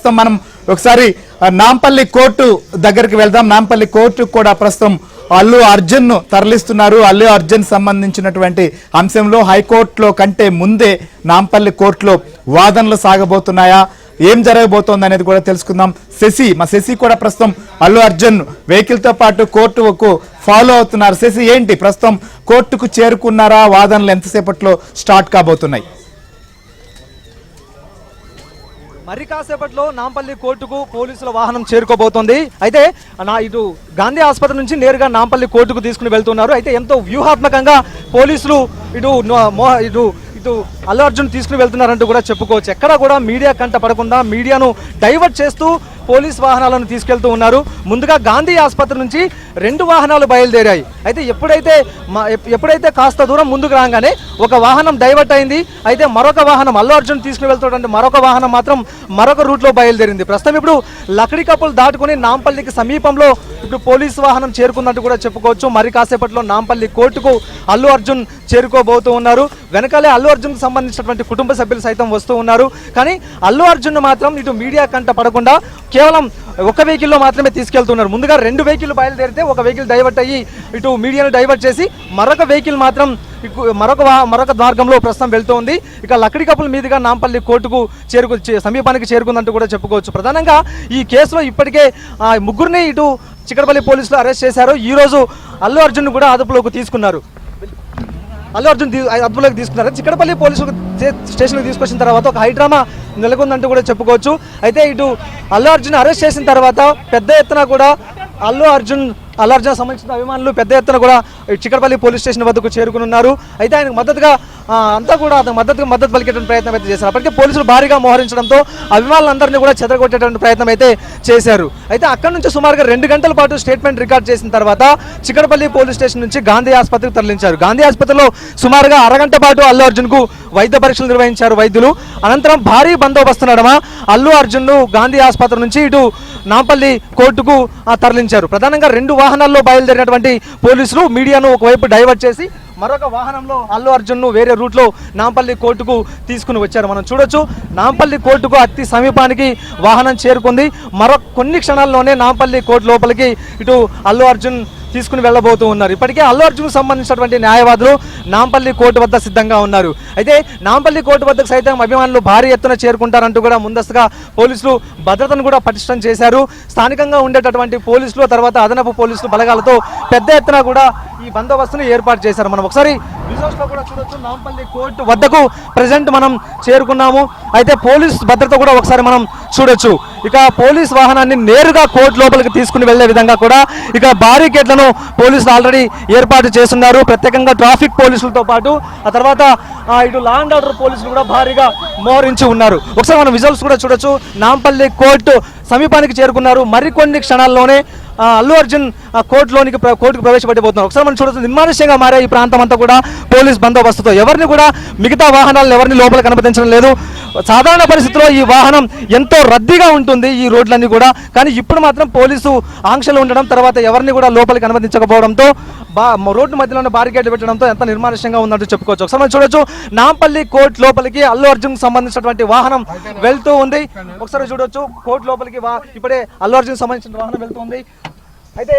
ప్రస్తుతం మనం ఒకసారి నాంపల్లి కోర్టు దగ్గరికి వెళ్దాం. నాంపల్లి కోర్టు కూడా ప్రస్తుతం అల్లు అర్జున్ ను తరలిస్తున్నారు. అల్లు అర్జున్ సంబంధించినటువంటి అంశంలో హైకోర్టులో కంటే ముందే నాంపల్లి కోర్టులో వాదనలు సాగబోతున్నాయా, ఏం జరగబోతోంది అనేది కూడా తెలుసుకుందాం. శశి కూడా ప్రస్తుతం అల్లు అర్జున్ వెహికల్ తో పాటు కోర్టుకు ఫాలో అవుతున్నారు. శశి, ఏంటి ప్రస్తుతం కోర్టుకు చేరుకున్నారా? వాదనలు ఎంతసేపట్లో స్టార్ట్ కాబోతున్నాయి? మరి కాసేపట్లో నాంపల్లి కోర్టుకు పోలీసుల వాహనం చేరుకోబోతోంది. అయితే ఇటు గాంధీ ఆసుపత్రి నుంచి నేరుగా నాంపల్లి కోర్టుకు తీసుకుని వెళ్తున్నారు. అయితే ఎంతో వ్యూహాత్మకంగా పోలీసులు ఇటు అల్లు అర్జున్ తీసుకుని వెళ్తున్నారంటూ కూడా చెప్పుకోవచ్చు. ఎక్కడ కూడా మీడియా కంట పడకుండా మీడియాను డైవర్ట్ చేస్తూ పోలీస్ వాహనాలను తీసుకెళ్తూ ఉన్నారు. ముందుగా గాంధీ ఆసుపత్రి నుంచి 2 వాహనాలు బయలుదేరాయి. అయితే ఎప్పుడైతే కాస్త దూరం ముందుకు రాగానే ఒక వాహనం డైవర్ట్ అయింది. అయితే మరొక వాహనం అల్లు అర్జున్ తీసుకుని వెళ్తుంటే మరొక వాహనం మాత్రం మరొక రూట్లో బయలుదేరింది. ప్రస్తుతం ఇప్పుడు లక్డీ కప్పులు దాటుకుని నాంపల్లికి సమీపంలో ఇప్పుడు పోలీసు వాహనం చేరుకుందంటూ కూడా చెప్పుకోవచ్చు. మరి కాసేపట్లో నాంపల్లి కోర్టుకు అల్లు అర్జున్ చేరుకోబోతూ ఉన్నారు. వెనకాలే అల్లు అర్జున్కు సంబంధించినటువంటి కుటుంబ సభ్యులు సైతం వస్తూ ఉన్నారు. కానీ అల్లు అర్జున్ మాత్రం ఇటు మీడియా కంట పడకుండా కేవలం ఒక వెహికల్లో మాత్రమే తీసుకెళ్తున్నారు. ముందుగా 2 వెహికల్ బయలుదేరితే ఒక వెహికల్ డైవర్ట్ అయ్యి ఇటు మీడియాను డైవర్ట్ చేసి మరొక వెహికల్ మాత్రం మరొక మార్గంలో ప్రస్తుతం వెళ్తోంది. ఇక లక్డీ కప్పుల మీదుగా నాంపల్లి కోర్టుకు సమీపానికి చేరుకుందంటూ కూడా చెప్పుకోవచ్చు. ప్రధానంగా ఈ కేసులో ఇప్పటికే 3 ఇటు చిక్కడపల్లి పోలీసులు అరెస్ట్ చేశారు. ఈ రోజు అల్లు అర్జున్ కూడా అదుపులోకి తీసుకున్నారు. చిక్కడపల్లి పోలీసులు స్టేషన్కి తీసుకొచ్చిన తర్వాత ఒక హైడ్రామా నెలకొందంటూ కూడా చెప్పుకోవచ్చు. అయితే ఇటు అల్లు అర్జున్ అరెస్ట్ చేసిన తర్వాత పెద్ద ఎత్తున కూడా అల్లు అర్జున్ సంబంధించిన అభిమానులు పెద్ద ఎత్తున కూడా చిక్కడపల్లి పోలీస్ స్టేషన్ వద్దకు చేరుకున్నారు. అయితే ఆయనకు మద్దతుగా అంతా కూడా మద్దతు పలికేటువంటి ప్రయత్నం అయితే చేశారు. అప్పటికే పోలీసులు భారీగా మోహరించడంతో అభిమానులందరినీ కూడా చెదరగొట్టేటువంటి ప్రయత్నం అయితే చేశారు. అయితే అక్కడి నుంచి సుమారుగా 2 గంటల పాటు స్టేట్మెంట్ రికార్డ్ చేసిన తర్వాత చిక్కడపల్లి పోలీస్ స్టేషన్ నుంచి గాంధీ ఆసుపత్రికి తరలించారు. గాంధీ ఆసుపత్రిలో సుమారుగా అరగంట పాటు అల్లు అర్జున్కు వైద్య పరీక్షలు నిర్వహించారు వైద్యులు. అనంతరం భారీ బందోబస్తు నడుమ అల్లు అర్జున్ను గాంధీ ఆసుపత్రి నుంచి ఇటు నాంపల్లి కోర్టుకు తరలించారు. ప్రధానంగా 2 వాహనాల్లో బయలుదేరినటువంటి పోలీసులు మీడియాను ఒకవైపు డైవర్ట్ చేసి మరొక వాహనంలో అల్లు అర్జున్ను వేరే రూట్లో నాంపల్లి కోర్టుకు తీసుకుని వచ్చారు. మనం చూడొచ్చు, నాంపల్లి కోర్టుకు అతి సమీపానికి వాహనం చేరుకుంది. కొన్ని క్షణాల్లోనే నాంపల్లి కోర్టు లోపలికి ఇటు అల్లు అర్జున్ తీసుకుని వెళ్ళబోతూ ఉన్నారు. ఇప్పటికే అల్లు అర్జున్కు సంబంధించినటువంటి న్యాయవాదులు నాంపల్లి కోర్టు వద్ద సిద్ధంగా ఉన్నారు. అయితే నాంపల్లి కోర్టు వద్దకు సైతం అభిమానులు భారీ ఎత్తున చేరుకుంటారంటూ కూడా ముందస్తుగా పోలీసులు భద్రతను కూడా పటిష్టం చేశారు. స్థానికంగా ఉండేటటువంటి పోలీసులు తర్వాత అదనపు పోలీసులు బలగాలతో పెద్ద ఎత్తున కూడా ఈ బందోబస్తును ఏర్పాటు చేశారు. మనం ఒకసారి విజువల్స్ లో కూడా చూడొచ్చు, నాంపల్లి కోర్టు వద్దకు ప్రజెంట్ మనం చేరుకున్నాము. అయితే పోలీస్ భద్రత కూడా ఒకసారి మనం చూడొచ్చు. ఇక పోలీస్ వాహనాన్ని నేరుగా కోర్టు లోపలికి తీసుకుని వెళ్లే విధంగా కూడా ఇక బారికేడ్లను పోలీసులు ఆల్రెడీ ఏర్పాటు చేస్తున్నారు. ప్రత్యేకంగా ట్రాఫిక్ పోలీసులతో పాటు ఆ తర్వాత ఇటు లా అండ్ ఆర్డర్ పోలీసులు కూడా భారీగా మోహరించి ఉన్నారు. ఒకసారి మనం విజువల్స్ కూడా చూడొచ్చు. నాంపల్లి కోర్టు సమీపానికి చేరుకున్నారు. మరికొన్ని క్షణాల్లోనే అల్లు అర్జున్ కోర్టుకు ప్రవేశపెట్టబోతున్నారు. ఒకసారి మనం చూడొచ్చు, నిర్మానుష్యంగా మారే ఈ ప్రాంతం అంతా కూడా పోలీస్ బందోబస్తుతో ఎవరిని కూడా మిగతా వాహనాలను ఎవరిని లోపల కనిపించడం లేదు. సాధారణ పరిస్థితుల్లో ఈ వాహనం ఎంతో రద్దీగా ఉంటుంది ఈ రోడ్లన్నీ కూడా. కానీ ఇప్పుడు మాత్రం పోలీసు ఆంక్షలు ఉండడం తర్వాత ఎవరిని కూడా లోపలికి అనుమతించకపోవడంతో రోడ్డు మధ్యలోనే బారికేడ్లు పెట్టడంతో ఎంత నిర్మానుష్యంగా ఉందంటూ చెప్పుకోవచ్చు. ఒకసారి మనం చూడొచ్చు, నాంపల్లి కోర్టు లోపలికి అల్లు అర్జున్ సంబంధించినటువంటి వాహనం వెళ్తూ ఉంది. ఒకసారి చూడొచ్చు, కోర్టు లోపలికి ఇప్పుడే అల్లు అర్జున్ సంబంధించిన వాహనం వెళ్తుంది. అయితే